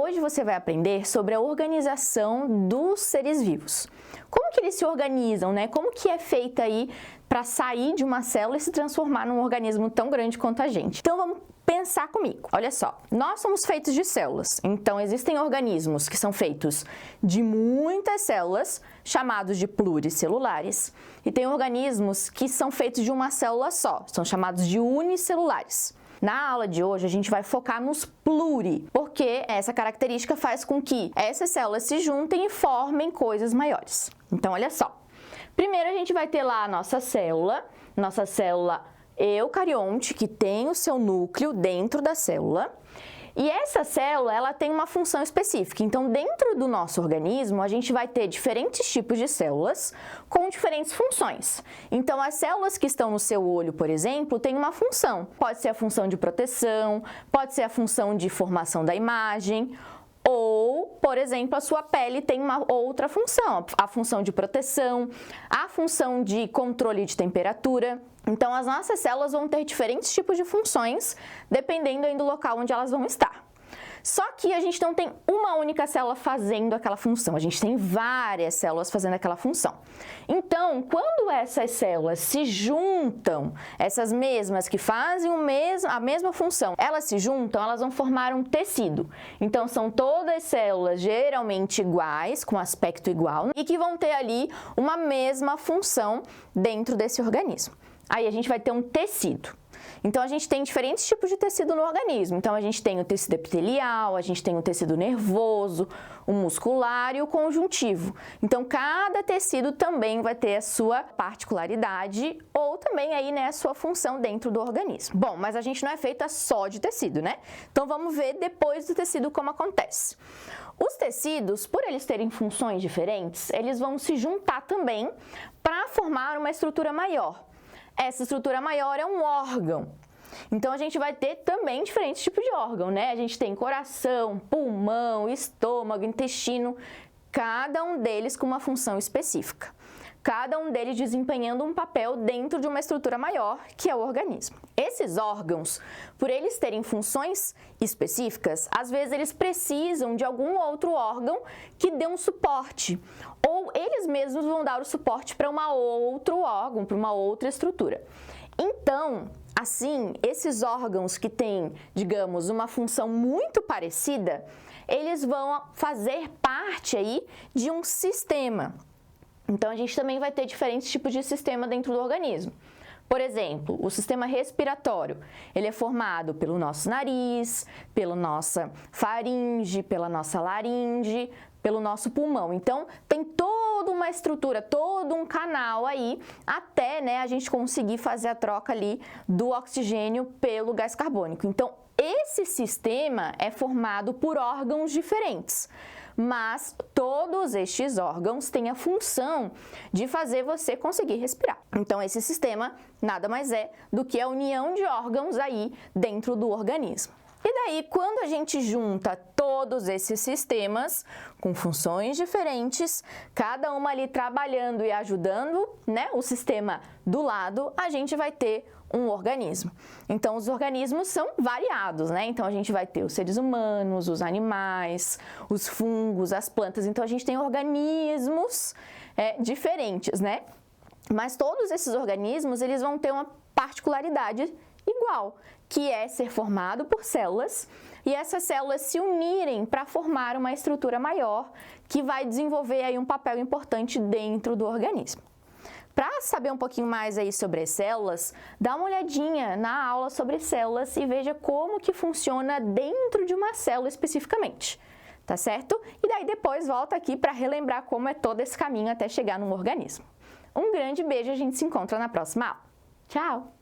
Hoje você vai aprender sobre a organização dos seres vivos. Como que eles se organizam, né? Como que é feita aí para sair de uma célula e se transformar num organismo tão grande quanto a gente? Então vamos pensar comigo. Olha só, nós somos feitos de células, então existem organismos que são feitos de muitas células, chamados de pluricelulares, e tem organismos que são feitos de uma célula só, são chamados de unicelulares. Na aula de hoje, a gente vai focar nos pluri, porque essa característica faz com que essas células se juntem e formem coisas maiores. Então, olha só. Primeiro, a gente vai ter lá a nossa célula eucarionte, que tem o seu núcleo dentro da célula. E essa célula, ela tem uma função específica. Então, dentro do nosso organismo, a gente vai ter diferentes tipos de células com diferentes funções. Então, as células que estão no seu olho, por exemplo, têm uma função. Pode ser a função de proteção, pode ser a função de formação da imagem, ou, por exemplo, a sua pele tem uma outra função, a função de proteção, a função de controle de temperatura. Então, as nossas células vão ter diferentes tipos de funções, dependendo aí do local onde elas vão estar. Só que a gente não tem uma única célula fazendo aquela função, a gente tem várias células fazendo aquela função. Então, quando essas células se juntam, essas mesmas que fazem a mesma função, elas se juntam, elas vão formar um tecido. Então, são todas células geralmente iguais, com aspecto igual, e que vão ter ali uma mesma função dentro desse organismo. Aí a gente vai ter um tecido. Então, a gente tem diferentes tipos de tecido no organismo. Então, a gente tem o tecido epitelial, a gente tem o tecido nervoso, o muscular e o conjuntivo. Então, cada tecido também vai ter a sua particularidade ou também aí, né, a sua função dentro do organismo. Bom, mas a gente não é feita só de tecido, né? Então, vamos ver depois do tecido como acontece. Os tecidos, por eles terem funções diferentes, eles vão se juntar também para formar uma estrutura maior. Essa estrutura maior é um órgão. Então, a gente vai ter também diferentes tipos de órgão, né? A gente tem coração, pulmão, estômago, intestino, cada um deles com uma função específica. Cada um deles desempenhando um papel dentro de uma estrutura maior, que é o organismo. Esses órgãos, por eles terem funções específicas, às vezes eles precisam de algum outro órgão que dê um suporte, ou eles mesmos vão dar o suporte para um outro órgão, para uma outra estrutura. Então, assim, esses órgãos que têm, digamos, uma função muito parecida, eles vão fazer parte aí de um sistema. Então, a gente também vai ter diferentes tipos de sistema dentro do organismo. Por exemplo, o sistema respiratório, ele é formado pelo nosso nariz, pela nossa faringe, pela nossa laringe, pelo nosso pulmão. Então, tem toda uma estrutura, todo um canal aí, até, né, a gente conseguir fazer a troca ali do oxigênio pelo gás carbônico. Então, esse sistema é formado por órgãos diferentes. Mas todos estes órgãos têm a função de fazer você conseguir respirar. Então, esse sistema nada mais é do que a união de órgãos aí dentro do organismo. E daí, quando a gente junta todos esses sistemas com funções diferentes, cada uma ali trabalhando e ajudando, né, o sistema do lado, a gente vai ter um organismo. Então, os organismos são variados, né? Então, a gente vai ter os seres humanos, os animais, os fungos, as plantas. Então, a gente tem organismos diferentes, né? Mas todos esses organismos, eles vão ter uma particularidade igual, que é ser formado por células e essas células se unirem para formar uma estrutura maior que vai desenvolver aí um papel importante dentro do organismo. Para saber um pouquinho mais aí sobre as células, dá uma olhadinha na aula sobre células e veja como que funciona dentro de uma célula especificamente, tá certo? E daí depois volta aqui para relembrar como é todo esse caminho até chegar num organismo. Um grande beijo, a gente se encontra na próxima aula. Tchau!